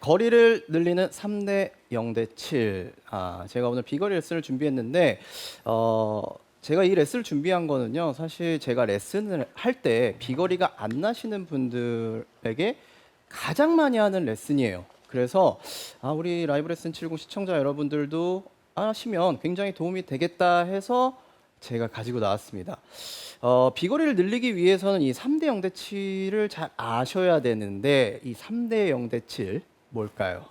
거리를 늘리는 3대 0대 7. 제가 오늘 비거리 레슨을 준비했는데 제가 이 레슨을 준비한 거는요. 사실 제가 레슨을 할 때 비거리가 안 나시는 분들에게 가장 많이 하는 레슨이에요. 그래서 우리 라이브 레슨 70 시청자 여러분들도 하시면 굉장히 도움이 되겠다 해서 제가 가지고 나왔습니다. 비거리를 늘리기 위해서는 이 3대 0대 7을 잘 아셔야 되는데 이 3대 0대 7 뭘까요?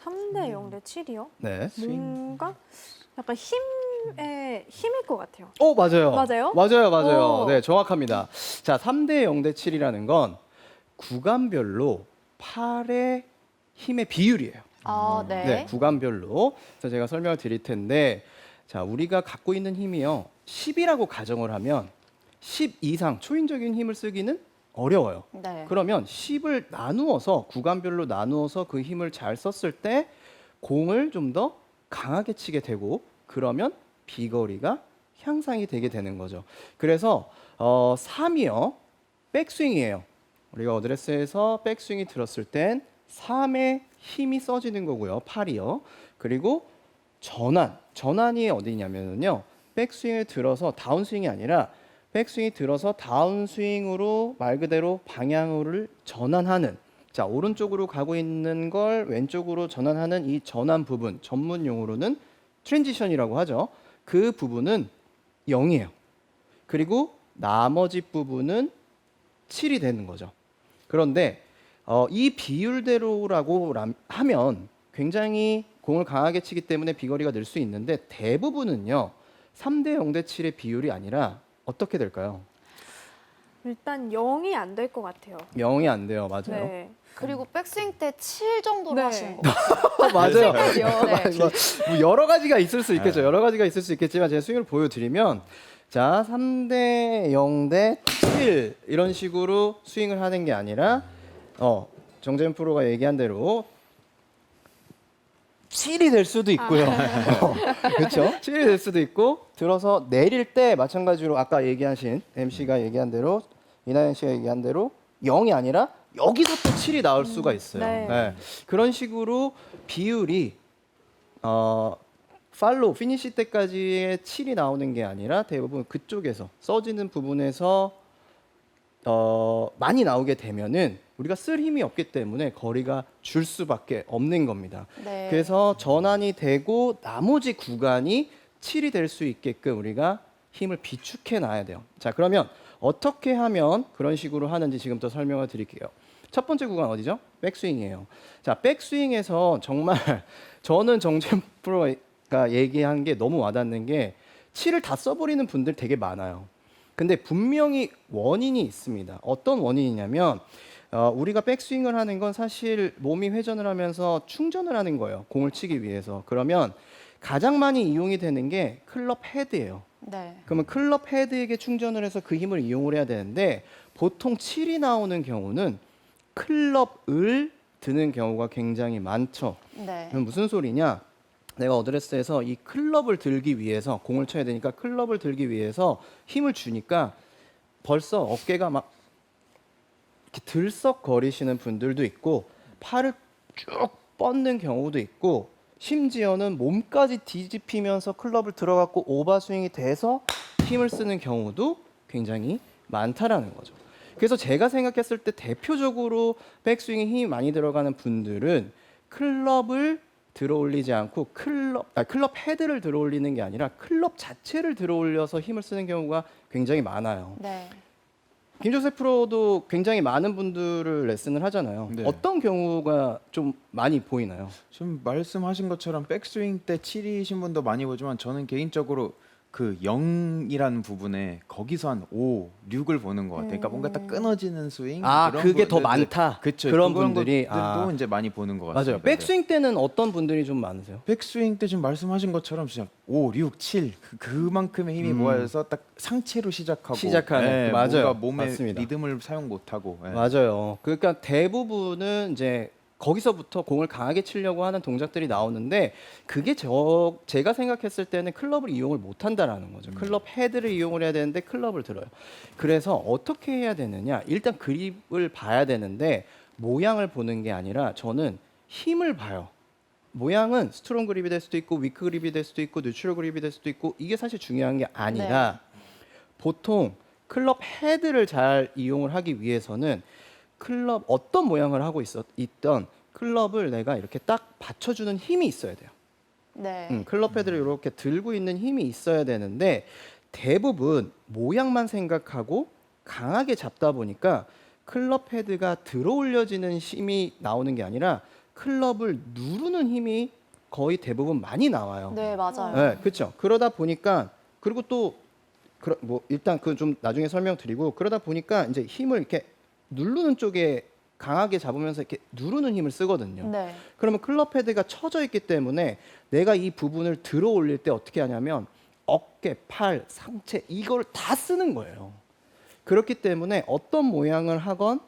3대 0대 7이요? 네. 뭔가 약간 힘일 것 같아요. 맞아요. 맞아요? 맞아요. 오. 네, 정확합니다. 자, 3대 0대 7이라는 건 구간별로 팔의 힘의 비율이에요. 네, 구간별로. 그래서 제가 설명을 드릴 텐데, 자, 우리가 갖고 있는 힘이요. 10이라고 가정을 하면 10 이상 초인적인 힘을 쓰기는 어려워요. 네. 그러면 10을 나누어서 구간별로 나누어서 그 힘을 잘 썼을 때 공을 좀 더 강하게 치게 되고 그러면 비거리가 향상이 되게 되는 거죠. 그래서 3이요. 백스윙이에요. 우리가 어드레스에서 백스윙이 들었을 땐 3의 힘이 써지는 거고요. 8이요. 그리고 전환이 어디냐면요. 백스윙을 들어서 다운스윙이 아니라 백스윙이 들어서 다운스윙으로 말 그대로 방향을 전환하는, 자, 오른쪽으로 가고 있는 걸 왼쪽으로 전환하는 이 전환 부분, 전문 용어로는 트랜지션이라고 하죠. 그 부분은 0이에요. 그리고 나머지 부분은 7이 되는 거죠. 그런데 이 비율대로라고 하면 굉장히 공을 강하게 치기 때문에 비거리가 늘 수 있는데 대부분은요. 3대 0대 7의 비율이 아니라 어떻게 될까요? 일단 0이 안 될 것 같아요. 0이 안 돼요. 맞아요. 네. 그리고 백스윙 때 7 정도로 네. 하시는 것 같아요. 맞아요. 네. 뭐 여러 가지가 있을 수 있겠죠. 여러 가지가 있을 수 있겠지만 제가 스윙을 보여드리면 자 3대 0대 7 이런 식으로 스윙을 하는 게 아니라 정재현 프로가 얘기한 대로 7이 될 수도 있고요. 그렇죠? 7이 될 수도 있고 들어서 내릴 때 마찬가지로 아까 얘기하신 MC가 얘기한 대로 이나연 씨가 얘기한 대로 0이 아니라 여기서 또 7이 나올 수가 있어요. 네. 네. 그런 식으로 비율이 팔로우 피니시 때까지의 7이 나오는 게 아니라 대부분 그쪽에서 써지는 부분에서 많이 나오게 되면은 우리가 쓸 힘이 없기 때문에 거리가 줄 수밖에 없는 겁니다. 네. 그래서 전환이 되고 나머지 구간이 7이 될 수 있게끔 우리가 힘을 비축해 놔야 돼요. 자, 그러면 어떻게 하면 그런 식으로 하는지 지금부터 설명을 드릴게요. 첫 번째 구간 어디죠? 백스윙이에요. 자, 백스윙에서 정말 저는 정재현 프로가 얘기한 게 너무 와닿는 게 7을 다 써버리는 분들 되게 많아요. 근데 분명히 원인이 있습니다. 어떤 원인이냐면 우리가 백스윙을 하는 건 사실 몸이 회전을 하면서 충전을 하는 거예요. 공을 치기 위해서. 그러면 가장 많이 이용이 되는 게 클럽 헤드예요. 네. 그러면 클럽 헤드에게 충전을 해서 그 힘을 이용을 해야 되는데 보통 7이 나오는 경우는 클럽을 드는 경우가 굉장히 많죠. 네. 그럼 무슨 소리냐? 내가 어드레스에서 이 클럽을 들기 위해서 공을 쳐야 되니까 클럽을 들기 위해서 힘을 주니까 벌써 어깨가 막 이렇게 들썩거리시는 분들도 있고 팔을 쭉 뻗는 경우도 있고 심지어는 몸까지 뒤집히면서 클럽을 들어갖고 오버스윙이 돼서 힘을 쓰는 경우도 굉장히 많다라는 거죠. 그래서 제가 생각했을 때 대표적으로 백스윙에 힘이 많이 들어가는 분들은 클럽을 들어올리지 않고 클럽 헤드를 들어올리는 게 아니라 클럽 자체를 들어올려서 힘을 쓰는 경우가 굉장히 많아요. 네. 김조셉 프로도 굉장히 많은 분들을 레슨을 하잖아요. 네. 어떤 경우가 좀 많이 보이나요? 지금 말씀하신 것처럼 백스윙 때 7이신 분도 많이 보지만 저는 개인적으로 그 0이라는 부분에 거기서 한 5, 6을 보는 것 같아요. 그러니까 뭔가 딱 끊어지는 스윙. 이런 그게 더 분들도- 많다. 그쵸, 그런 그런 분들이 것들도 이제 많이 보는 것 같습니다. 맞아요. 백스윙 때는 어떤 분들이 좀 많으세요? 백스윙 때 지금 말씀하신 것처럼 진짜 5, 6, 7 그만큼의 힘이 모여서 딱 상체로 시작하는. 맞아요. 뭔가 몸의 맞습니다. 리듬을 사용 못하고 맞아요. 그러니까 대부분은 이제 거기서부터 공을 강하게 치려고 하는 동작들이 나오는데 그게 제가 생각했을 때는 클럽을 이용을 못 한다라는 거죠. 클럽 헤드를 이용을 해야 되는데 클럽을 들어요. 그래서 어떻게 해야 되느냐? 일단 그립을 봐야 되는데 모양을 보는 게 아니라 저는 힘을 봐요. 모양은 스트롱 그립이 될 수도 있고 위크 그립이 될 수도 있고 뉴트럴 그립이 될 수도 있고 이게 사실 중요한 게 아니라 보통 클럽 헤드를 잘 이용을 하기 위해서는 클럽 어떤 모양을 하고 있던 클럽을 내가 이렇게 딱 받쳐주는 힘이 있어야 돼요. 네. 클럽 헤드를 이렇게 들고 있는 힘이 있어야 되는데 대부분 모양만 생각하고 강하게 잡다 보니까 클럽 헤드가 들어 올려지는 힘이 나오는 게 아니라 클럽을 누르는 힘이 거의 대부분 많이 나와요. 네, 맞아요. 네, 그렇죠. 그러다 보니까 그리고 또 뭐 일단 그 좀 나중에 설명드리고 그러다 보니까 이제 힘을 이렇게 누르는 쪽에 강하게 잡으면서 이렇게 누르는 힘을 쓰거든요. 네. 그러면 클럽 헤드가 쳐져 있기 때문에 내가 이 부분을 들어 올릴 때 어떻게 하냐면 어깨, 팔, 상체 이걸 다 쓰는 거예요. 그렇기 때문에 어떤 모양을 하건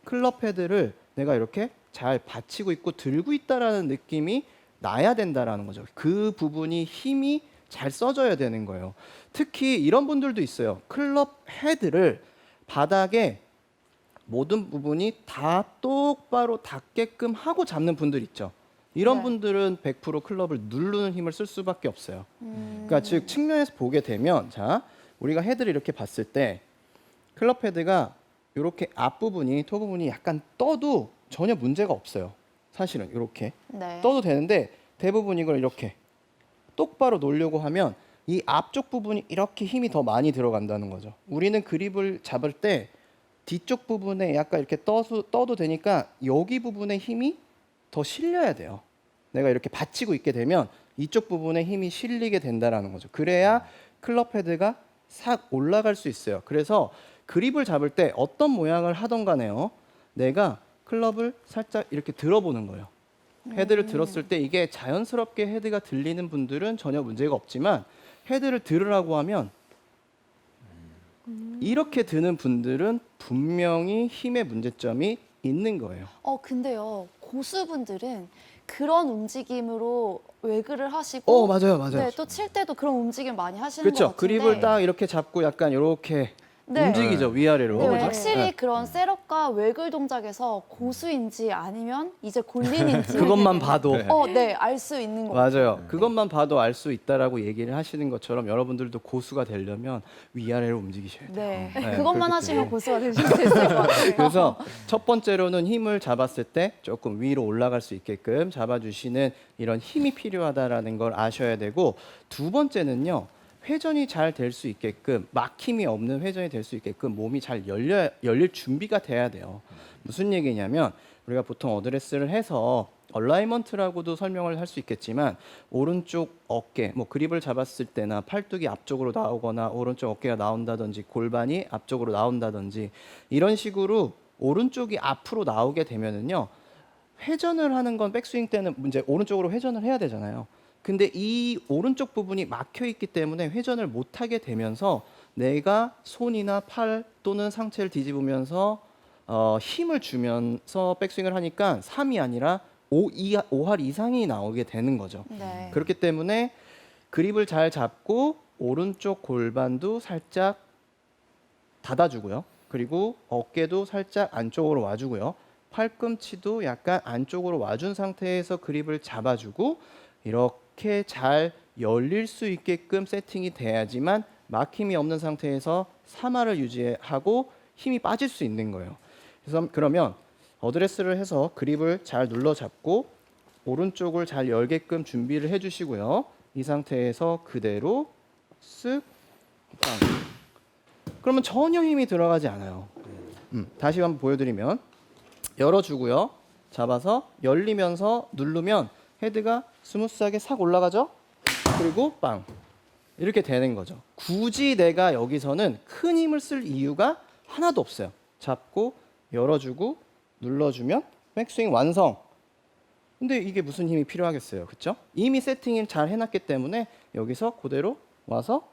클럽 헤드를 내가 이렇게 잘 받치고 있고 들고 있다라는 느낌이 나야 된다라는 거죠. 그 부분이 힘이 잘 써져야 되는 거예요. 특히 이런 분들도 있어요. 클럽 헤드를 바닥에 모든 부분이 다 똑바로 닿게끔 하고 잡는 분들 있죠. 이런 네. 분들은 100% 클럽을 누르는 힘을 쓸 수밖에 없어요. 그러니까 즉 측면에서 보게 되면 자 우리가 헤드를 이렇게 봤을 때 클럽 헤드가 이렇게 앞부분이 토 부분이 약간 떠도 전혀 문제가 없어요. 사실은 이렇게 네. 떠도 되는데 대부분 이걸 이렇게 똑바로 놓으려고 하면 이 앞쪽 부분이 이렇게 힘이 더 많이 들어간다는 거죠. 우리는 그립을 잡을 때 뒤쪽 부분에 약간 이렇게 떠도 되니까 여기 부분에 힘이 더 실려야 돼요. 내가 이렇게 받치고 있게 되면 이쪽 부분에 힘이 실리게 된다라는 거죠. 그래야 클럽 헤드가 싹 올라갈 수 있어요. 그래서 그립을 잡을 때 어떤 모양을 하던 간에요. 내가 클럽을 살짝 이렇게 들어보는 거예요. 헤드를 들었을 때 이게 자연스럽게 헤드가 들리는 분들은 전혀 문제가 없지만 헤드를 들으라고 하면 이렇게 드는 분들은 분명히 힘의 문제점이 있는 거예요. 근데요. 고수분들은 그런 움직임으로 외그를 하시고 맞아요, 맞아요. 네, 또 칠 때도 그런 움직임 많이 하시는 그렇죠. 것 같은데 그립을 딱 이렇게 잡고 약간 이렇게 네. 움직이죠 위아래로. 네, 그죠? 확실히 네. 그런 셋업과 외글 동작에서 고수인지 아니면 이제 골린인지 그것만 봐도 네, 알 수 있는 것 같아요. 맞아요. 그것만 봐도 알 수 있다라고 얘기를 하시는 것처럼 여러분들도 고수가 되려면 위아래로 움직이셔야 돼요. 네, 네, 그것만 그렇기 하시면 때문에. 고수가 되실 수 있을 것 같아요. 그래서 첫 번째로는 힘을 잡았을 때 조금 위로 올라갈 수 있게끔 잡아주시는 이런 힘이 필요하다라는 걸 아셔야 되고 두 번째는요. 회전이 잘 될 수 있게끔 막힘이 없는 회전이 될 수 있게끔 몸이 잘 열릴 준비가 돼야 돼요. 무슨 얘기냐면 우리가 보통 어드레스를 해서 얼라이먼트라고도 설명을 할 수 있겠지만 오른쪽 어깨, 뭐 그립을 잡았을 때나 팔뚝이 앞쪽으로 나오거나 오른쪽 어깨가 나온다든지 골반이 앞쪽으로 나온다든지 이런 식으로 오른쪽이 앞으로 나오게 되면은요 회전을 하는 건 백스윙 때는 이제 오른쪽으로 회전을 해야 되잖아요. 근데 이 오른쪽 부분이 막혀 있기 때문에 회전을 못 하게 되면서 내가 손이나 팔 또는 상체를 뒤집으면서 힘을 주면서 백스윙을 하니까 3이 아니라 5할 이상이 나오게 되는 거죠. 네. 그렇기 때문에 그립을 잘 잡고 오른쪽 골반도 살짝 닫아주고요. 그리고 어깨도 살짝 안쪽으로 와주고요. 팔꿈치도 약간 안쪽으로 와준 상태에서 그립을 잡아주고 이렇게 잘 열릴 수 있게끔 세팅이 돼야지만 막힘이 없는 상태에서 3할을 유지하고 힘이 빠질 수 있는 거예요. 그래서 그러면 어드레스를 해서 그립을 잘 눌러 잡고 오른쪽을 잘 열게끔 준비를 해주시고요. 이 상태에서 그대로 쓱 빵. 그러면 전혀 힘이 들어가지 않아요. 다시 한번 보여드리면 열어주고요. 잡아서 열리면서 누르면 헤드가 스무스하게 싹 올라가죠. 그리고 빵 이렇게 되는 거죠. 굳이 내가 여기서는 큰 힘을 쓸 이유가 하나도 없어요. 잡고 열어주고 눌러주면 백스윙 완성. 근데 이게 무슨 힘이 필요하겠어요, 그렇죠? 이미 세팅을 잘 해놨기 때문에 여기서 그대로 와서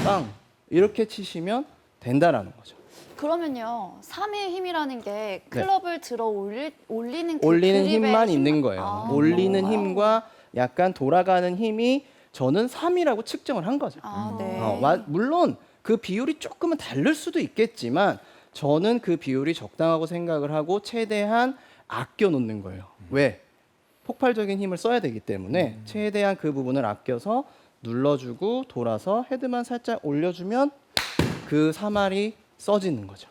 빵 이렇게 치시면 된다라는 거죠. 그러면요, 3의 힘이라는 게 클럽을 들어 올리는 그 올리는 그립의 힘만 있는 거예요. 아, 올리는 그런가요? 힘과 약간 돌아가는 힘이 저는 3이라고 측정을 한 거죠. 아, 네. 물론 그 비율이 조금은 다를 수도 있겠지만 저는 그 비율이 적당하고 생각을 하고 최대한 아껴 놓는 거예요. 왜? 폭발적인 힘을 써야 되기 때문에 최대한 그 부분을 아껴서 눌러주고 돌아서 헤드만 살짝 올려주면 그 3할이 써지는 거죠.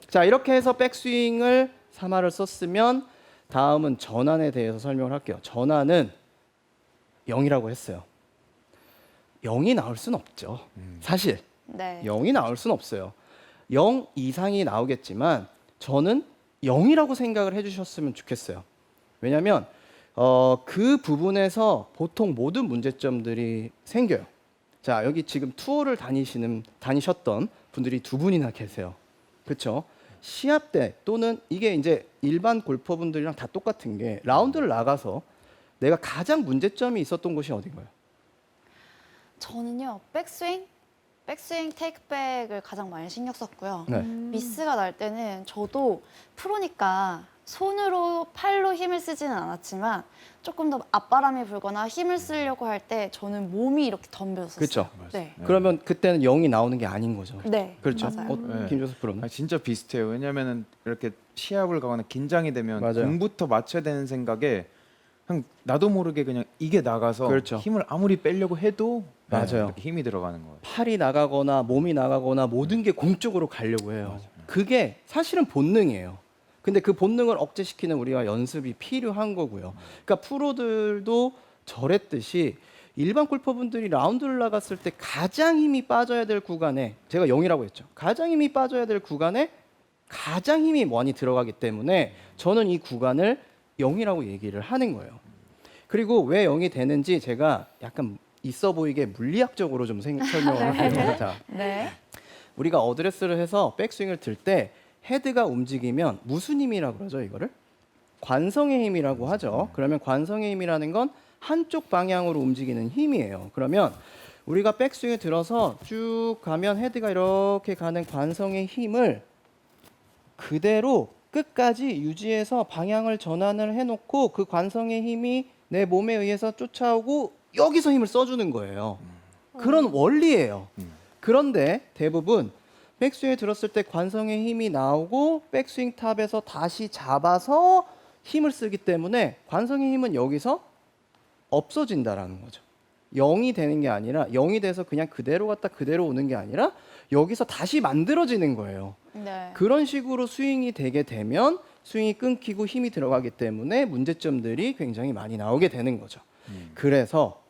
자, 이렇게 해서 백스윙을 3할을 썼으면 다음은 전환에 대해서 설명을 할게요. 전환은 0이라고 했어요. 0이 나올 수는 없죠. 사실 네. 0이 나올 수는 없어요. 0 이상이 나오겠지만 저는 0이라고 생각을 해주셨으면 좋겠어요. 왜냐하면 그 부분에서 보통 모든 문제점들이 생겨요. 자, 여기 지금 투어를 다니셨던 분들이 두 분이나 계세요. 그렇죠? 시합 때 또는 이게 이제 일반 골퍼분들이랑 다 똑같은 게 라운드를 나가서 내가 가장 문제점이 있었던 곳이 어딘가요? 저는요 백스윙 테이크백을 가장 많이 신경 썼고요. 네. 미스가 날 때는 저도 프로니까 손으로 팔로 힘을 쓰지는 않았지만 조금 더 앞바람이 불거나 힘을 쓰려고 할 때 저는 몸이 이렇게 덤벼졌어요. 그렇죠. 네. 그러면 그때는 0이 나오는 게 아닌 거죠. 네. 그렇죠. 맞아요. 네. 김조섭 프로는? 아, 진짜 비슷해요. 왜냐면은 이렇게 시합을 가거나 긴장이 되면 맞아요. 공부터 맞춰야 되는 생각에 그냥 나도 모르게 그냥 이게 나가서 그렇죠. 힘을 아무리 빼려고 해도 맞아요. 이렇게 힘이 들어가는 거예요. 팔이 나가거나 몸이 나가거나 모든 게 공 쪽으로 가려고 해요. 그게 사실은 본능이에요. 근데 그 본능을 억제시키는 우리가 연습이 필요한 거고요. 그러니까 프로들도 저랬듯이 일반 골퍼분들이 라운드를 나갔을 때 가장 힘이 빠져야 될 구간에 제가 0이라고 했죠. 가장 힘이 빠져야 될 구간에 가장 힘이 많이 들어가기 때문에 저는 이 구간을 0이라고 얘기를 하는 거예요. 그리고 왜 0이 되는지 제가 약간 있어 보이게 물리학적으로 좀 설명을 할게요. 자, 네. 우리가 어드레스를 해서 백스윙을 들 때 헤드가 움직이면 무슨 힘이라고 그러죠, 이거를? 관성의 힘이라고 하죠. 그러면 관성의 힘이라는 건 한쪽 방향으로 움직이는 힘이에요. 그러면 우리가 백스윙에 들어서 쭉 가면 헤드가 이렇게 가는 관성의 힘을 그대로 끝까지 유지해서 방향을 전환을 해놓고 그 관성의 힘이 내 몸에 의해서 쫓아오고 여기서 힘을 써주는 거예요. 그런 원리예요. 그런데 대부분 백스윙에 들었을 때 관성의 힘이 나오고 백스윙 탑에서 다시 잡아서 힘을 쓰기 때문에 관성의 힘은 여기서 없어진다라는 거죠. 0이 되는 게 아니라 0이 돼서 그냥 그대로 갔다 그대로 오는 게 아니라 여기서 다시 만들어지는 거예요. 네. 그런 식으로 스윙이 되게 되면 스윙이 끊기고 힘이 들어가기 때문에 문제점들이 굉장히 많이 나오게 되는 거죠. 그래서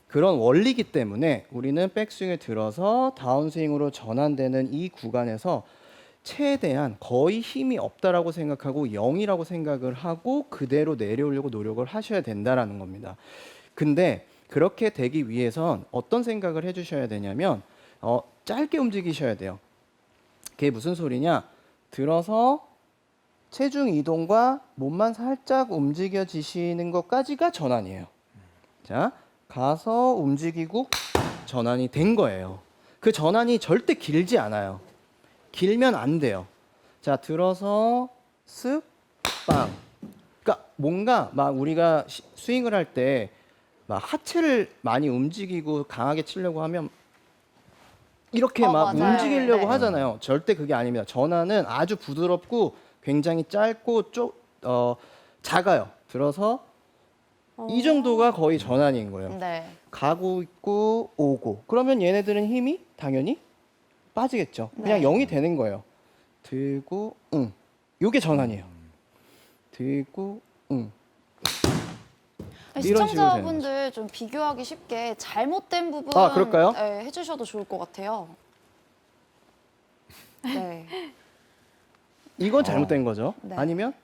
그런 원리이기 때문에 우리는 백스윙에 들어서 다운스윙으로 전환되는 이 구간에서 최대한 거의 힘이 없다라고 생각하고 0이라고 생각을 하고 그대로 내려오려고 노력을 하셔야 된다라는 겁니다. 근데 그렇게 되기 위해선 어떤 생각을 해주셔야 되냐면 짧게 움직이셔야 돼요. 그게 무슨 소리냐? 들어서 체중 이동과 몸만 살짝 움직여지시는 것까지가 전환이에요. 자, 가서 움직이고 전환이 된 거예요. 그 전환이 절대 길지 않아요. 길면 안 돼요. 자, 들어서 쓱, 빵. 그러니까 뭔가 막 우리가 스윙을 할 때 막 하체를 많이 움직이고 강하게 치려고 하면 이렇게 막 맞아요. 움직이려고 네. 하잖아요. 절대 그게 아닙니다. 전환은 아주 부드럽고 굉장히 짧고 작아요. 들어서 이 정도가 거의 전환인 거예요. 네. 가고 있고 오고. 그러면 얘네들은 힘이 당연히 빠지겠죠. 그냥 네. 0이 되는 거예요. 들고 응. 요게 전환이에요. 들고 응. 이런 식으로 시청자분들 좀 비교하기 쉽게 잘못된 부분 아, 그럴까요? 네, 해주셔도 좋을 것 같아요. 네. 이건 잘못된 거죠. 네. 아니면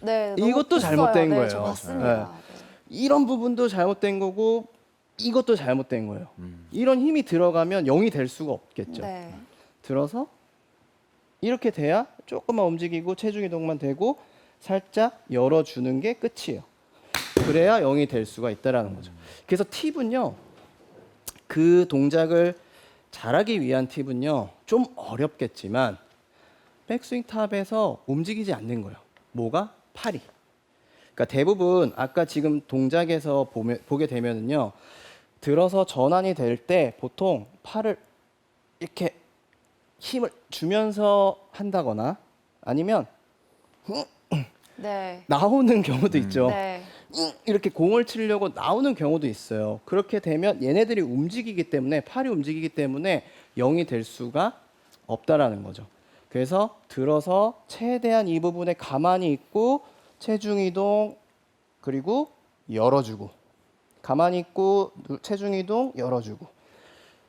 네. 너무 이것도 컸어요. 잘못된 네, 거예요. 저 맞습니다. 이런 부분도 잘못된 거고 이것도 잘못된 거예요. 이런 힘이 들어가면 0이 될 수가 없겠죠. 네. 들어서 이렇게 돼야 조금만 움직이고 체중 이동만 되고 살짝 열어주는 게 끝이에요. 그래야 0이 될 수가 있다라는 거죠. 그래서 팁은요. 그 동작을 잘하기 위한 팁은요. 좀 어렵겠지만 백스윙 탑에서 움직이지 않는 거예요. 뭐가? 팔이. 그러니까 대부분 아까 지금 동작에서 보게 되면은요. 들어서 전환이 될 때 보통 팔을 이렇게 힘을 주면서 한다거나 아니면 네. 나오는 경우도 있죠. 네. 이렇게 공을 치려고 나오는 경우도 있어요. 그렇게 되면 얘네들이 움직이기 때문에 팔이 움직이기 때문에 0이 될 수가 없다라는 거죠. 그래서 들어서 최대한 이 부분에 가만히 있고 체중 이동 그리고 열어주고 가만히 있고 체중 이동 열어주고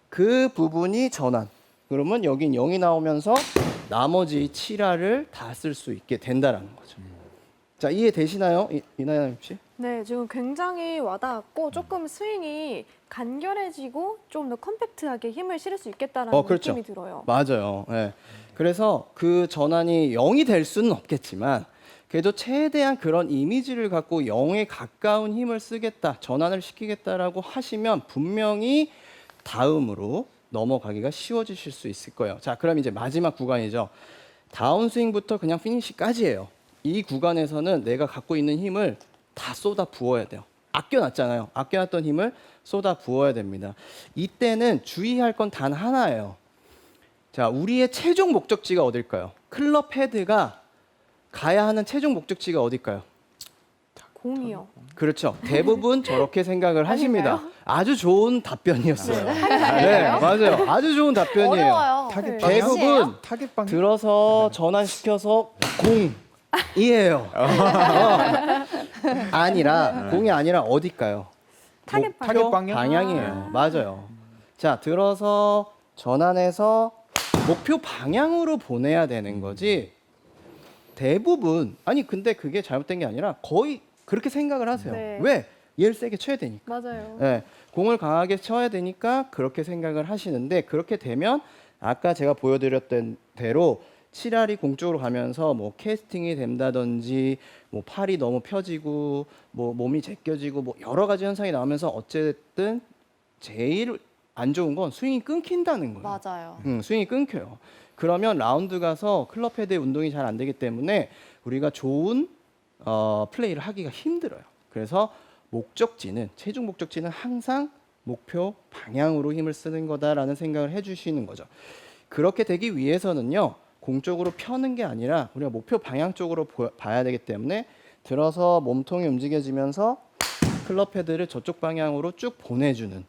그 부분이 전환. 그러면 여긴 0이 나오면서 나머지 7화를 다 쓸 수 있게 된다라는 거죠. 자, 이해되시나요? 이나연 씨? 네, 지금 굉장히 와닿았고 조금 스윙이 간결해지고 좀 더 컴팩트하게 힘을 실을 수 있겠다라는 그렇죠. 느낌이 들어요. 맞아요. 예. 그래서 그 전환이 0이 될 수는 없겠지만 그래도 최대한 그런 이미지를 갖고 0에 가까운 힘을 쓰겠다, 전환을 시키겠다라고 하시면 분명히 다음으로 넘어가기가 쉬워지실 수 있을 거예요. 자, 그럼 이제 마지막 구간이죠. 다운스윙부터 그냥 피니시까지예요. 이 구간에서는 내가 갖고 있는 힘을 다 쏟아 부어야 돼요. 아껴놨잖아요. 아껴놨던 힘을 쏟아 부어야 됩니다. 이때는 주의할 건 단 하나예요. 자, 우리의 최종 목적지가 어딜까요? 클럽 헤드가 가야 하는 최종 목적지가 어딜까요? 공이요. 그렇죠. 대부분 저렇게 생각을 하십니다. 아닌가요? 아주 좋은 답변이었어요. 네. 네, 맞아요. 아주 좋은 답변이에요. 어려워요. 타겟 네. 방향? 대부분 타겟 방향? 들어서 전환시켜서 공이에요. 아니라 공이 아니라 어딜까요? 타겟 방향. 타겟 방향? 방향이에요. 맞아요. 자, 들어서 전환해서 목표 방향으로 보내야 되는 거지. 대부분 아니 근데 그게 잘못된 게 아니라 거의 그렇게 생각을 하세요. 네. 왜? 얘를 세게 쳐야 되니까. 맞아요. 네, 공을 강하게 쳐야 되니까 그렇게 생각을 하시는데 그렇게 되면 아까 제가 보여드렸던 대로 7알이 공 쪽으로 가면서 뭐 캐스팅이 된다든지 뭐 팔이 너무 펴지고 뭐 몸이 제껴지고 뭐 여러 가지 현상이 나오면서 어쨌든 제일 안 좋은 건 스윙이 끊긴다는 거예요. 맞아요. 스윙이 끊겨요. 그러면 라운드 가서 클럽 헤드의 운동이 잘 안 되기 때문에 우리가 좋은 플레이를 하기가 힘들어요. 그래서 목적지는 최종 목적지는 항상 목표 방향으로 힘을 쓰는 거다라는 생각을 해주시는 거죠. 그렇게 되기 위해서는요. 공 쪽으로 펴는 게 아니라 우리가 목표 방향 쪽으로 봐야 되기 때문에 들어서 몸통이 움직여지면서 클럽 헤드를 저쪽 방향으로 쭉 보내주는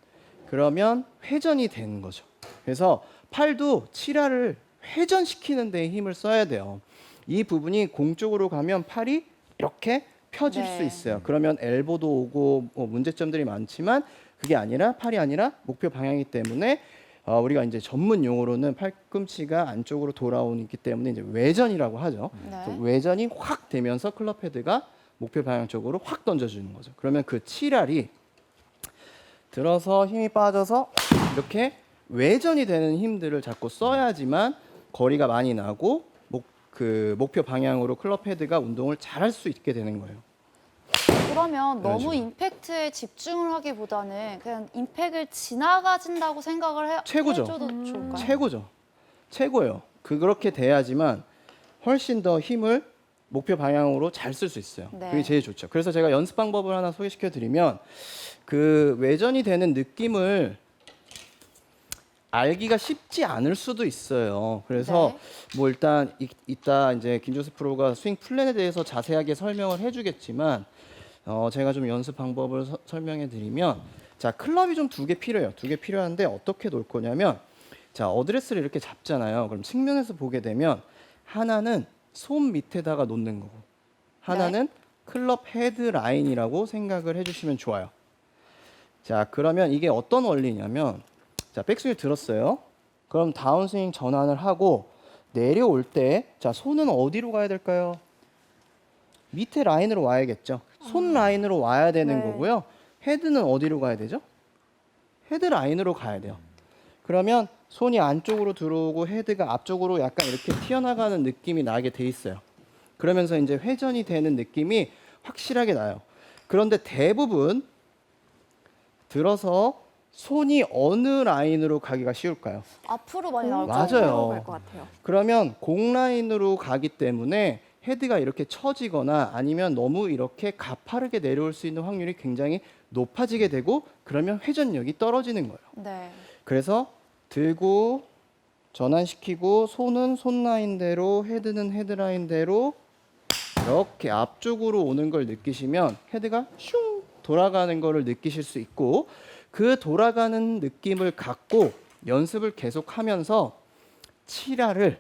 그러면 회전이 되는 거죠. 그래서 팔도 7알을 회전시키는 데 힘을 써야 돼요. 이 부분이 공 쪽으로 가면 팔이 이렇게 펴질 네. 수 있어요. 그러면 엘보도 오고 뭐 문제점들이 많지만 그게 아니라 팔이 아니라 목표 방향이기 때문에 우리가 이제 전문 용어로는 팔꿈치가 안쪽으로 돌아오기 때문에 이제 외전이라고 하죠. 네. 그래서 외전이 확 되면서 클럽 헤드가 목표 방향 쪽으로 확 던져주는 거죠. 그러면 그 7알이 들어서 힘이 빠져서 이렇게 외전이 되는 힘들을 자꾸 써야지만 거리가 많이 나고 목표 방향으로 클럽 헤드가 운동을 잘할 수 있게 되는 거예요. 그러면 너무 식으로. 임팩트에 집중을 하기보다는 그냥 임팩을 지나가진다고 생각을 최고죠. 해줘도 좋을까요? 최고죠. 최고예요. 그렇게 돼야지만 훨씬 더 힘을 목표 방향으로 잘 쓸 수 있어요. 네. 그게 제일 좋죠. 그래서 제가 연습 방법을 하나 소개시켜 드리면 그 외전이 되는 느낌을 알기가 쉽지 않을 수도 있어요. 그래서 뭐 일단 이따 이제 김조수 프로가 스윙 플랜에 대해서 자세하게 설명을 해주겠지만 제가 좀 연습 방법을 설명해 드리면 자 클럽이 좀 2개 필요해요. 2개 필요한데 어떻게 놓을 거냐면 자 어드레스를 이렇게 잡잖아요. 그럼 측면에서 보게 되면 하나는 손 밑에다가 놓는 거고 하나는 클럽 헤드 라인이라고 생각을 해주시면 좋아요. 자 그러면 이게 어떤 원리냐면 자 백스윙을 들었어요. 그럼 다운스윙 전환을 하고 내려올 때 자 손은 어디로 가야 될까요? 밑에 라인으로 와야겠죠. 손 라인으로 와야 되는 네. 거고요. 헤드는 어디로 가야 되죠? 헤드 라인으로 가야 돼요. 그러면 손이 안쪽으로 들어오고 헤드가 앞쪽으로 약간 이렇게 튀어나가는 느낌이 나게 돼 있어요. 그러면서 이제 회전이 되는 느낌이 확실하게 나요. 그런데 대부분 들어서 손이 어느 라인으로 가기가 쉬울까요? 앞으로 많이 나올 것 맞아요. 같아요. 갈것 같아요. 그러면 공 라인으로 가기 때문에 헤드가 이렇게 처지거나 아니면 너무 이렇게 가파르게 내려올 수 있는 확률이 굉장히 높아지게 되고 그러면 회전력이 떨어지는 거예요. 네. 그래서 들고 전환시키고 손은 손 라인대로 헤드는 헤드 라인대로 이렇게 앞쪽으로 오는 걸 느끼시면 헤드가 슝 돌아가는 거를 느끼실 수 있고 그 돌아가는 느낌을 갖고 연습을 계속하면서 7야를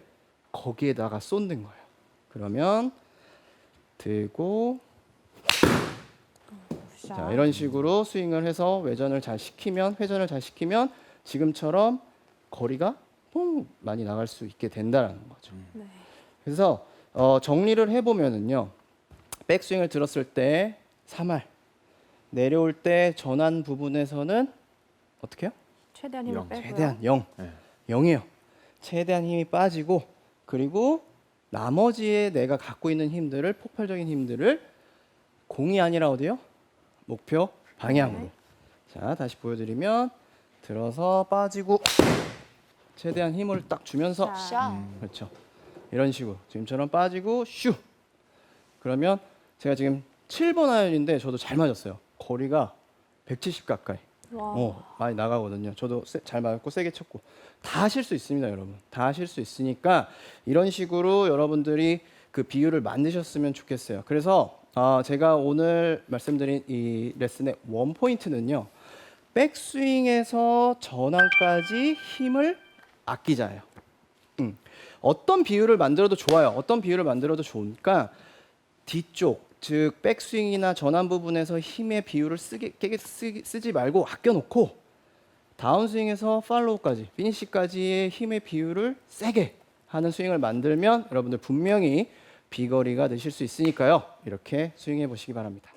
거기에다가 쏟는 거예요. 그러면 들고 자, 이런 식으로 스윙을 해서 회전을 잘 시키면 지금처럼 거리가 퐁 많이 나갈 수 있게 된다는 거죠. 네. 그래서 정리를 해보면은요, 백스윙을 들었을 때 3할, 내려올 때 전환 부분에서는 어떻게 해요? 최대한 힘을 영. 빼고요. 최대한 0, 네. 0이에요. 최대한 힘이 빠지고 그리고 나머지의 내가 갖고 있는 힘들을 폭발적인 힘들을 공이 아니라 어디요? 목표 방향으로. 네. 자, 다시 보여드리면 들어서 빠지고 최대한 힘을 딱 주면서 자. 샤. 그렇죠. 이런 식으로 지금처럼 빠지고 슈. 그러면 제가 지금 7번 아이언인데 저도 잘 맞았어요. 거리가 170 가까이. 와. 많이 나가거든요. 저도 잘 맞았고 세게 쳤고 다 하실 수 있습니다, 여러분. 다 하실 수 있으니까 이런 식으로 여러분들이 그 비율을 만드셨으면 좋겠어요. 그래서 제가 오늘 말씀드린 이 레슨의 원 포인트는요. 백스윙에서 전환까지 힘을 아끼자예요. 어떤 비율을 만들어도 좋아요. 어떤 비율을 만들어도 좋으니까 뒤쪽, 즉 백스윙이나 전환 부분에서 힘의 비율을 쓰지 말고 아껴놓고 다운스윙에서 팔로우까지, 피니시까지의 힘의 비율을 세게 하는 스윙을 만들면 여러분들 분명히 비거리가 되실 수 있으니까요. 이렇게 스윙해 보시기 바랍니다.